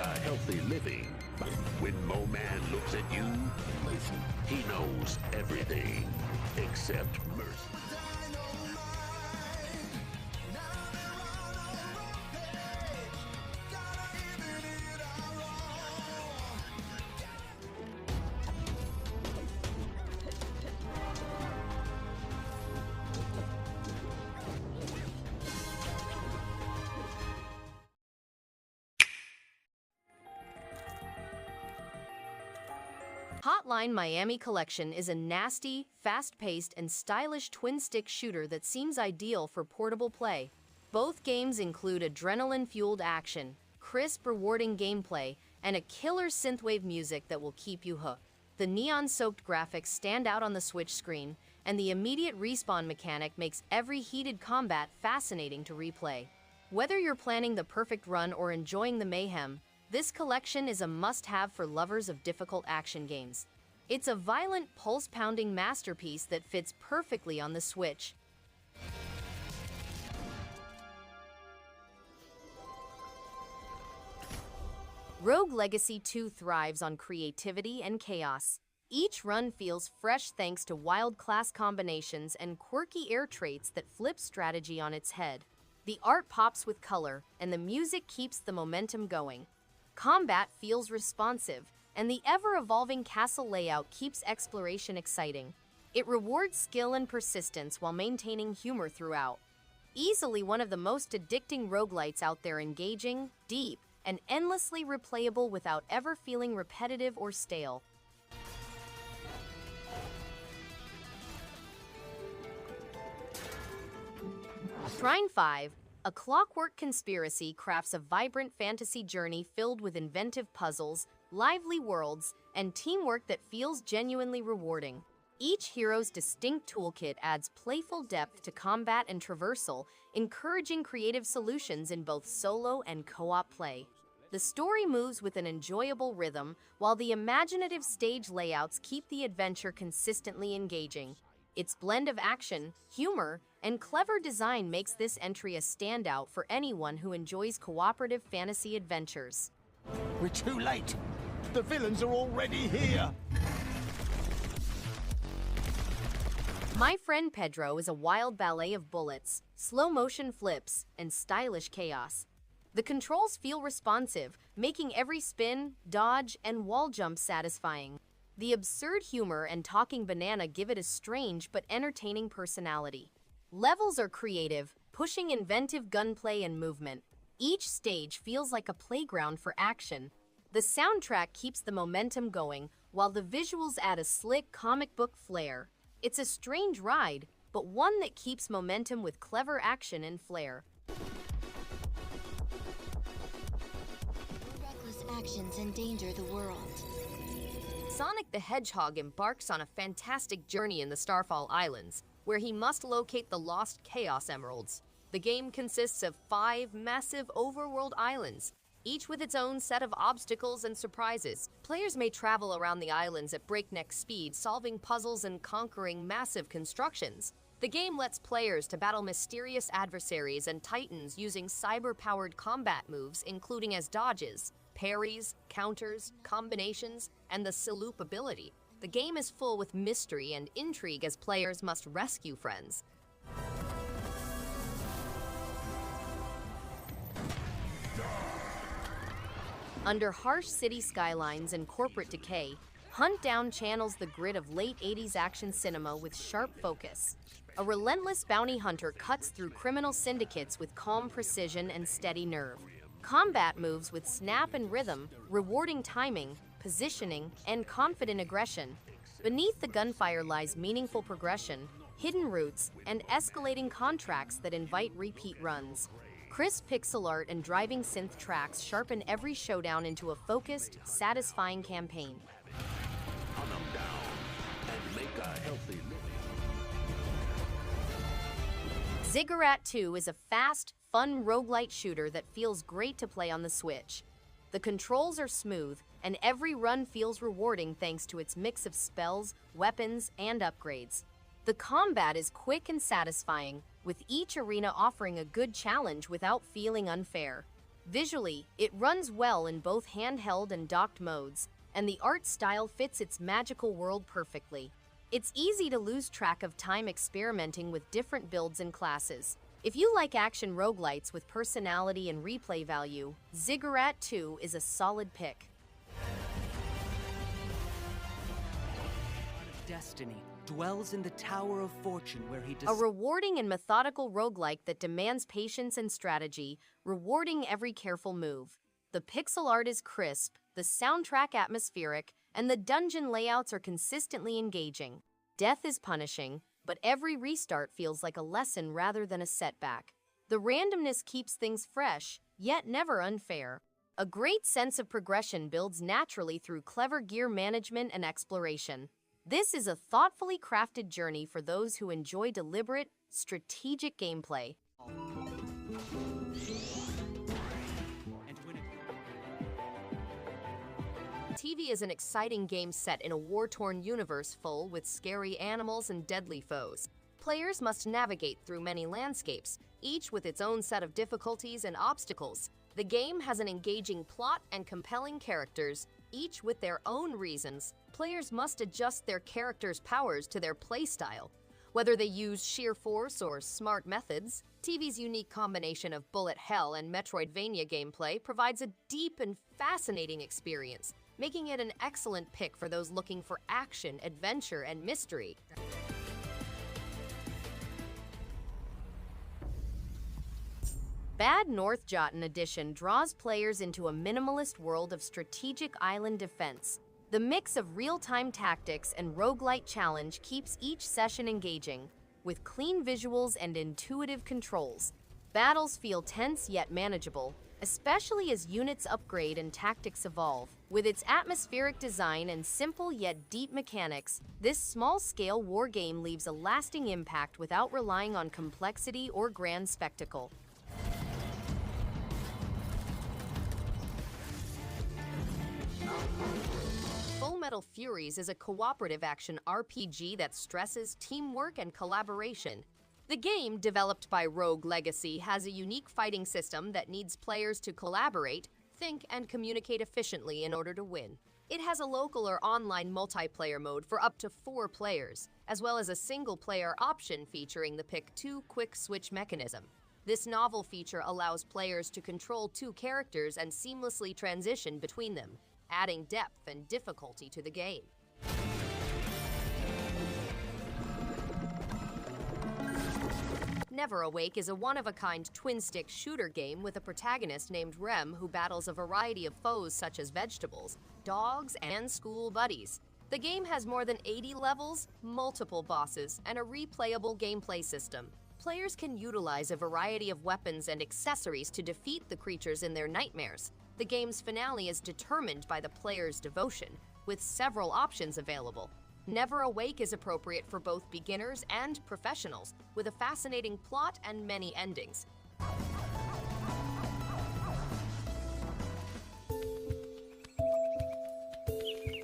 a healthy living. When Mo Man looks at you, he knows everything except mercy. Hotline Miami Collection is a nasty, fast-paced, and stylish twin-stick shooter that seems ideal for portable play. Both games include adrenaline-fueled action, crisp, rewarding gameplay, and a killer synthwave music that will keep you hooked. The neon-soaked graphics stand out on the Switch screen, and the immediate respawn mechanic makes every heated combat fascinating to replay. Whether you're planning the perfect run or enjoying the mayhem, this collection is a must-have for lovers of difficult action games. It's a violent, pulse-pounding masterpiece that fits perfectly on the Switch. Rogue Legacy 2 thrives on creativity and chaos. Each run feels fresh thanks to wild class combinations and quirky air traits that flip strategy on its head. The art pops with color, and the music keeps the momentum going. Combat feels responsive, and the ever-evolving castle layout keeps exploration exciting. It rewards skill and persistence while maintaining humor throughout. Easily one of the most addicting roguelites out there, engaging, deep, and endlessly replayable without ever feeling repetitive or stale. Trine 5, a Clockwork conspiracy, crafts a vibrant fantasy journey filled with inventive puzzles, lively worlds, and teamwork that feels genuinely rewarding. Each hero's distinct toolkit adds playful depth to combat and traversal, encouraging creative solutions in both solo and co-op play. The story moves with an enjoyable rhythm, while the imaginative stage layouts keep the adventure consistently engaging. Its blend of action, humor, and clever design makes this entry a standout for anyone who enjoys cooperative fantasy adventures. We're too late! The villains are already here! My Friend Pedro is a wild ballet of bullets, slow-motion flips, and stylish chaos. The controls feel responsive, making every spin, dodge, and wall jump satisfying. The absurd humor and talking banana give it a strange but entertaining personality. Levels are creative, pushing inventive gunplay and movement. Each stage feels like a playground for action. The soundtrack keeps the momentum going, while the visuals add a slick comic book flair. It's a strange ride, but one that keeps momentum with clever action and flair. Your reckless actions endanger the world. Sonic the Hedgehog embarks on a fantastic journey in the Starfall Islands, where he must locate the lost Chaos Emeralds. The game consists of 5 massive overworld islands, each with its own set of obstacles and surprises. Players may travel around the islands at breakneck speed, solving puzzles and conquering massive constructions. The game lets players to battle mysterious adversaries and titans using cyber-powered combat moves, including as dodges, parries, counters, combinations, and the Salute ability. The game is full with mystery and intrigue as players must rescue friends. Under harsh city skylines and corporate decay, Huntdown channels the grit of late 80s action cinema with sharp focus. A relentless bounty hunter cuts through criminal syndicates with calm precision and steady nerve. Combat moves with snap and rhythm, rewarding timing, positioning, and confident aggression. Beneath the gunfire lies meaningful progression, hidden routes, and escalating contracts that invite repeat runs. Crisp pixel art and driving synth tracks sharpen every showdown into a focused, satisfying campaign. Hunt 'em down and make a healthy living. Ziggurat 2 is a fast, fun roguelite shooter that feels great to play on the Switch. The controls are smooth, and every run feels rewarding thanks to its mix of spells, weapons, and upgrades. The combat is quick and satisfying, with each arena offering a good challenge without feeling unfair. Visually, it runs well in both handheld and docked modes, and the art style fits its magical world perfectly. It's easy to lose track of time experimenting with different builds and classes. If you like action roguelites with personality and replay value, Ziggurat 2 is a solid pick. Destiny dwells in the Tower of Fortune where he A rewarding and methodical roguelike that demands patience and strategy, rewarding every careful move. The pixel art is crisp, the soundtrack atmospheric, and the dungeon layouts are consistently engaging. Death is punishing, but every restart feels like a lesson rather than a setback. The randomness keeps things fresh, yet never unfair. A great sense of progression builds naturally through clever gear management and exploration. This is a thoughtfully crafted journey for those who enjoy deliberate, strategic gameplay. TEVI is an exciting game set in a war-torn universe full with scary animals and deadly foes. Players must navigate through many landscapes, each with its own set of difficulties and obstacles. The game has an engaging plot and compelling characters, each with their own reasons. Players must adjust their characters' powers to their playstyle. Whether they use sheer force or smart methods, TEVI's unique combination of bullet hell and Metroidvania gameplay provides a deep and fascinating experience, making it an excellent pick for those looking for action, adventure, and mystery. Bad North Jotunn Edition draws players into a minimalist world of strategic island defense. The mix of real-time tactics and roguelite challenge keeps each session engaging, with clean visuals and intuitive controls. Battles feel tense yet manageable, especially as units upgrade and tactics evolve. With its atmospheric design and simple yet deep mechanics, this small-scale wargame leaves a lasting impact without relying on complexity or grand spectacle. Fullmetal Furies is a cooperative action RPG that stresses teamwork and collaboration. The game, developed by Rogue Legacy, has a unique fighting system that needs players to collaborate, think, and communicate efficiently in order to win. It has a local or online multiplayer mode for up to 4 players, as well as a single-player option featuring the pick-2 quick switch mechanism. This novel feature allows players to control 2 characters and seamlessly transition between them, adding depth and difficulty to the game. NeverAwake is a one-of-a-kind twin-stick shooter game with a protagonist named Rem who battles a variety of foes such as vegetables, dogs, and school buddies. The game has more than 80 levels, multiple bosses, and a replayable gameplay system. Players can utilize a variety of weapons and accessories to defeat the creatures in their nightmares. The game's finale is determined by the player's devotion, with several options available. NeverAwake is appropriate for both beginners and professionals, with a fascinating plot and many endings.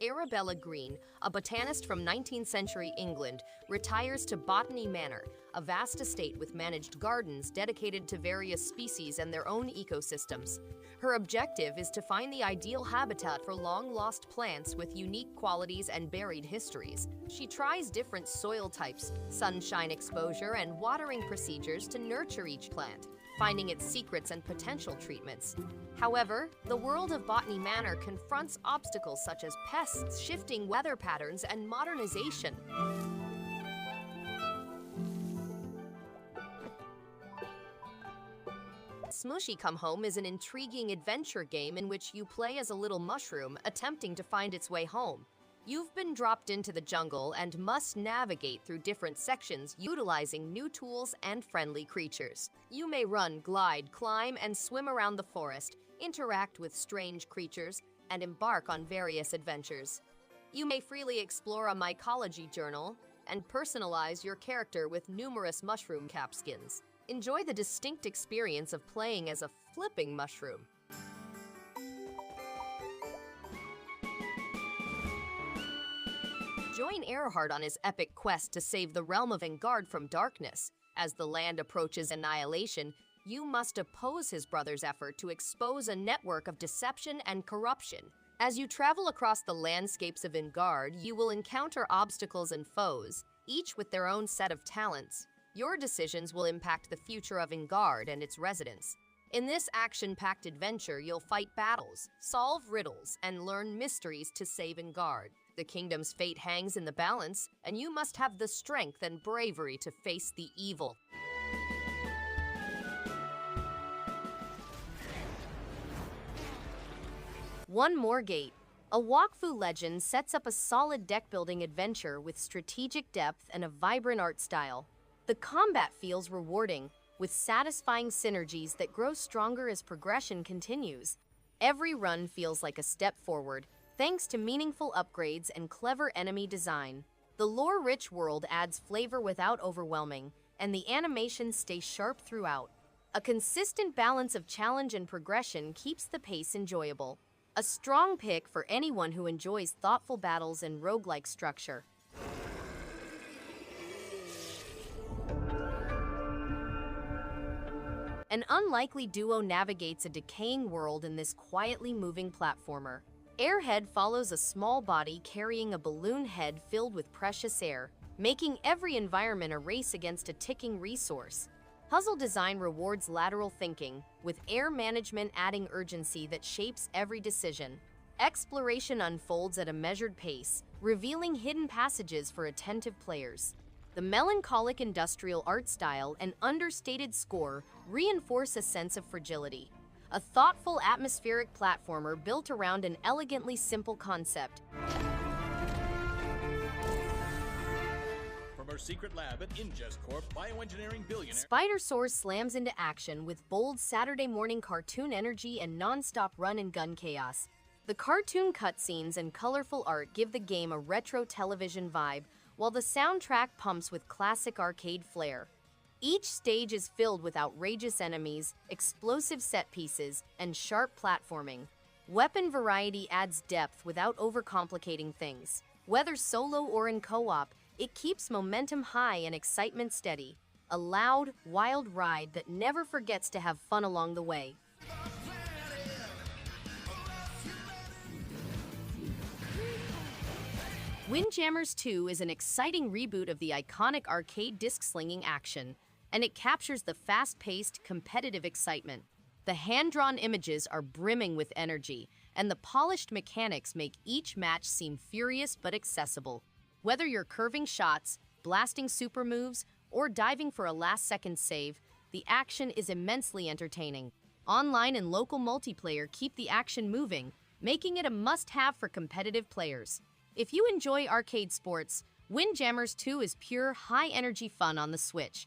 Arabella Green, a botanist from 19th century England, retires to Botany Manor, a vast estate with managed gardens dedicated to various species and their own ecosystems. Her objective is to find the ideal habitat for long-lost plants with unique qualities and buried histories. She tries different soil types, sunshine exposure, and watering procedures to nurture each plant, finding its secrets and potential treatments. However, the world of Botany Manor confronts obstacles such as pests, shifting weather patterns, and modernization. Smushi Come Home is an intriguing adventure game in which you play as a little mushroom attempting to find its way home. You've been dropped into the jungle and must navigate through different sections utilizing new tools and friendly creatures. You may run, glide, climb, and swim around the forest, interact with strange creatures, and embark on various adventures. You may freely explore a mycology journal and personalize your character with numerous mushroom capskins. Enjoy the distinct experience of playing as a flipping mushroom. Join Airoheart on his epic quest to save the realm of Engard from darkness. As the land approaches annihilation, you must oppose his brother's effort to expose a network of deception and corruption. As you travel across the landscapes of Ingard, you will encounter obstacles and foes, each with their own set of talents. Your decisions will impact the future of Ingard and its residents. In this action-packed adventure, you'll fight battles, solve riddles, and learn mysteries to save Ingard. The kingdom's fate hangs in the balance, and you must have the strength and bravery to face the evil. One More Gate. A Wakfu legend sets up a solid deck-building adventure with strategic depth and a vibrant art style. The combat feels rewarding, with satisfying synergies that grow stronger as progression continues. Every run feels like a step forward, thanks to meaningful upgrades and clever enemy design. The lore-rich world adds flavor without overwhelming, and the animations stay sharp throughout. A consistent balance of challenge and progression keeps the pace enjoyable. A strong pick for anyone who enjoys thoughtful battles and roguelike structure. An unlikely duo navigates a decaying world in this quietly moving platformer. Airhead follows a small body carrying a balloon head filled with precious air, making every environment a race against a ticking resource. Puzzle design rewards lateral thinking, with air management adding urgency that shapes every decision. Exploration unfolds at a measured pace, revealing hidden passages for attentive players. The melancholic industrial art style and understated score reinforce a sense of fragility. A thoughtful atmospheric platformer built around an elegantly simple concept. From our secret lab at Ingest Corp, bioengineering billionaire Spidersaurs slams into action with bold Saturday morning cartoon energy and non-stop run-and-gun chaos. The cartoon cutscenes and colorful art give the game a retro television vibe, while the soundtrack pumps with classic arcade flair. Each stage is filled with outrageous enemies, explosive set pieces, and sharp platforming. Weapon variety adds depth without overcomplicating things. Whether solo or in co-op, it keeps momentum high and excitement steady. A loud, wild ride that never forgets to have fun along the way. Windjammers 2 is an exciting reboot of the iconic arcade disc-slinging action, and it captures the fast-paced, competitive excitement. The hand-drawn images are brimming with energy, and the polished mechanics make each match seem furious but accessible. Whether you're curving shots, blasting super moves, or diving for a last-second save, the action is immensely entertaining. Online and local multiplayer keep the action moving, making it a must-have for competitive players. If you enjoy arcade sports, Windjammers 2 is pure, high-energy fun on the Switch.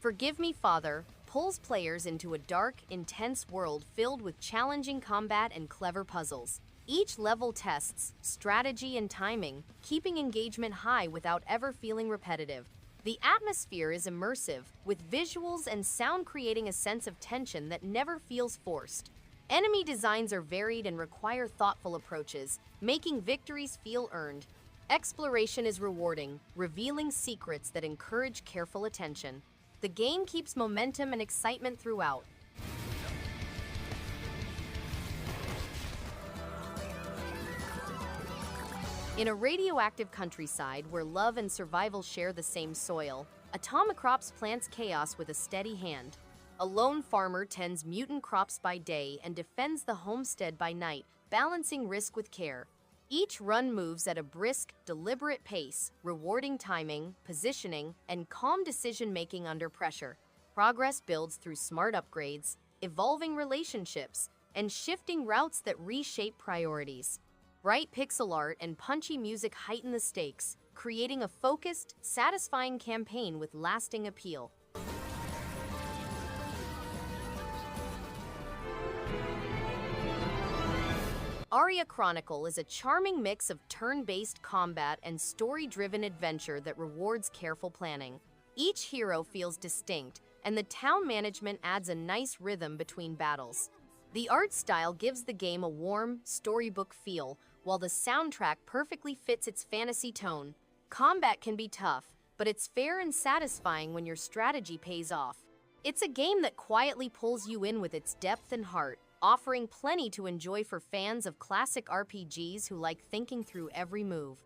Forgive Me Father pulls players into a dark, intense world filled with challenging combat and clever puzzles. Each level tests strategy and timing, keeping engagement high without ever feeling repetitive. The atmosphere is immersive, with visuals and sound creating a sense of tension that never feels forced. Enemy designs are varied and require thoughtful approaches, making victories feel earned. Exploration is rewarding, revealing secrets that encourage careful attention. The game keeps momentum and excitement throughout. In a radioactive countryside where love and survival share the same soil, Atomicrops plants chaos with a steady hand. A lone farmer tends mutant crops by day and defends the homestead by night, balancing risk with care. Each run moves at a brisk, deliberate pace, rewarding timing, positioning, and calm decision-making under pressure. Progress builds through smart upgrades, evolving relationships, and shifting routes that reshape priorities. Bright pixel art and punchy music heighten the stakes, creating a focused, satisfying campaign with lasting appeal. ARIA Chronicle is a charming mix of turn-based combat and story-driven adventure that rewards careful planning. Each hero feels distinct, and the town management adds a nice rhythm between battles. The art style gives the game a warm, storybook feel, while the soundtrack perfectly fits its fantasy tone. Combat can be tough, but it's fair and satisfying when your strategy pays off. It's a game that quietly pulls you in with its depth and heart, offering plenty to enjoy for fans of classic RPGs who like thinking through every move.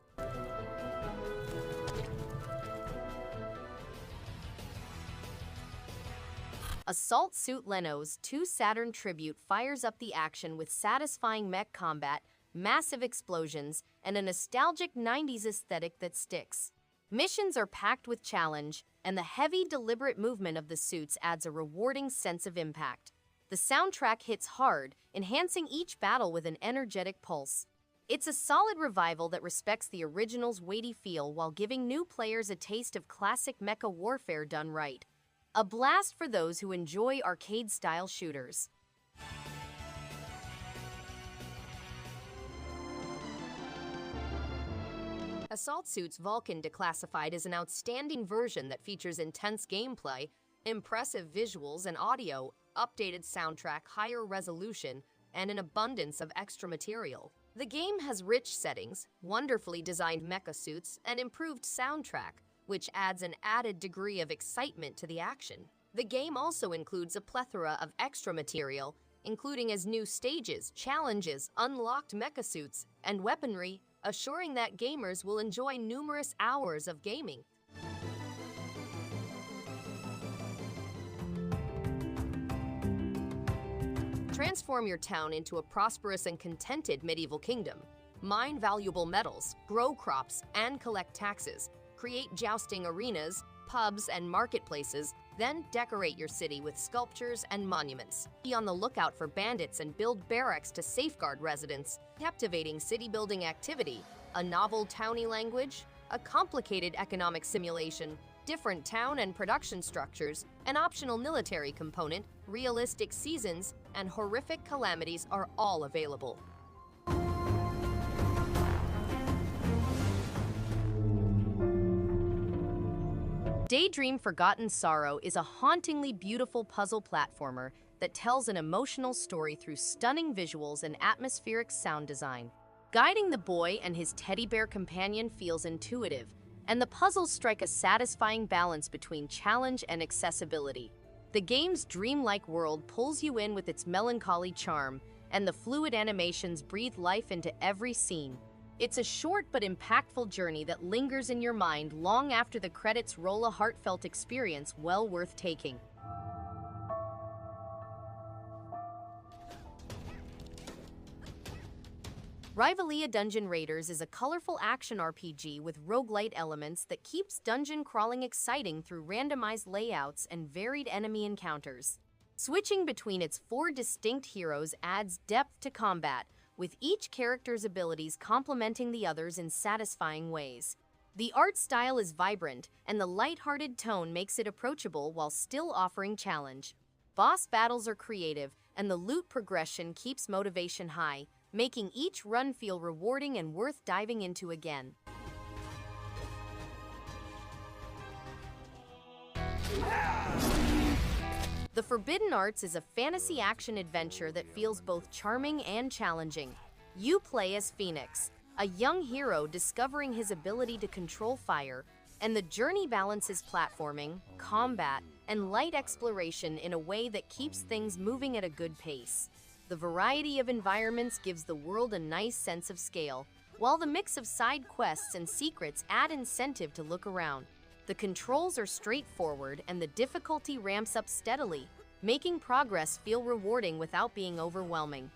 Assault Suit Leynos 2 Saturn Tribute fires up the action with satisfying mech combat, massive explosions, and a nostalgic 90s aesthetic that sticks. Missions are packed with challenge, and the heavy, deliberate movement of the suits adds a rewarding sense of impact. The soundtrack hits hard, enhancing each battle with an energetic pulse. It's a solid revival that respects the original's weighty feel while giving new players a taste of classic mecha warfare done right. A blast for those who enjoy arcade-style shooters. Assault Suit's Valken Declassified is an outstanding version that features intense gameplay, impressive visuals and audio, updated soundtrack, higher resolution, and an abundance of extra material. The game has rich settings, wonderfully designed mecha suits, and improved soundtrack, which adds an added degree of excitement to the action. The game also includes a plethora of extra material, including as new stages, challenges, unlocked mecha suits, and weaponry, assuring that gamers will enjoy numerous hours of gaming. Transform your town into a prosperous and contented medieval kingdom. Mine valuable metals, grow crops, and collect taxes. Create jousting arenas, pubs, and marketplaces, then decorate your city with sculptures and monuments. Be on the lookout for bandits and build barracks to safeguard residents. Captivating city-building activity, a novel townie language, a complicated economic simulation, different town and production structures, an optional military component, realistic seasons, and horrific calamities are all available. Daydream Forgotten Sorrow is a hauntingly beautiful puzzle platformer that tells an emotional story through stunning visuals and atmospheric sound design. Guiding the boy and his teddy bear companion feels intuitive, and the puzzles strike a satisfying balance between challenge and accessibility. The game's dreamlike world pulls you in with its melancholy charm, and the fluid animations breathe life into every scene. It's a short but impactful journey that lingers in your mind long after the credits roll, a heartfelt experience well worth taking. Rivalia Dungeon Raiders is a colorful action RPG with roguelite elements that keeps dungeon crawling exciting through randomized layouts and varied enemy encounters. Switching between its 4 distinct heroes adds depth to combat, with each character's abilities complementing the others in satisfying ways. The art style is vibrant, and the lighthearted tone makes it approachable while still offering challenge. Boss battles are creative, and the loot progression keeps motivation high, making each run feel rewarding and worth diving into again. The Forbidden Arts is a fantasy action adventure that feels both charming and challenging. You play as Phoenix, a young hero discovering his ability to control fire, and the journey balances platforming, combat, and light exploration in a way that keeps things moving at a good pace. The variety of environments gives the world a nice sense of scale, while the mix of side quests and secrets add incentive to look around. The controls are straightforward and the difficulty ramps up steadily, making progress feel rewarding without being overwhelming.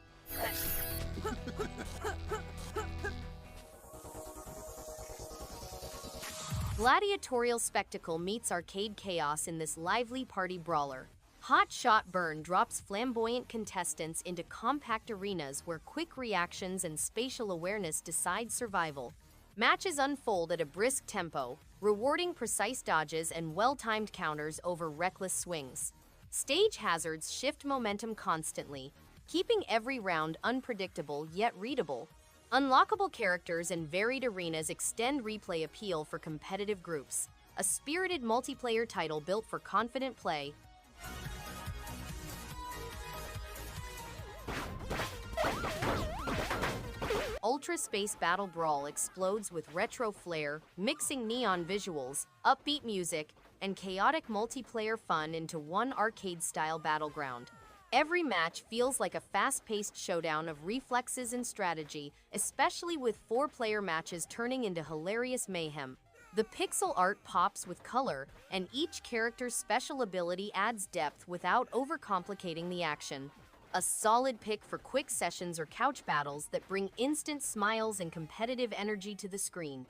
Gladiatorial spectacle meets arcade chaos in this lively party brawler. Hot Shot Burn drops flamboyant contestants into compact arenas where quick reactions and spatial awareness decide survival. Matches unfold at a brisk tempo, rewarding precise dodges and well-timed counters over reckless swings. Stage hazards shift momentum constantly, keeping every round unpredictable yet readable. Unlockable characters and varied arenas extend replay appeal for competitive groups. A spirited multiplayer title built for confident play. Ultra Space Battle Brawl explodes with retro flair, mixing neon visuals, upbeat music, and chaotic multiplayer fun into one arcade-style battleground. Every match feels like a fast-paced showdown of reflexes and strategy, especially with 4-player matches turning into hilarious mayhem. The pixel art pops with color, and each character's special ability adds depth without overcomplicating the action. A solid pick for quick sessions or couch battles that bring instant smiles and competitive energy to the screen.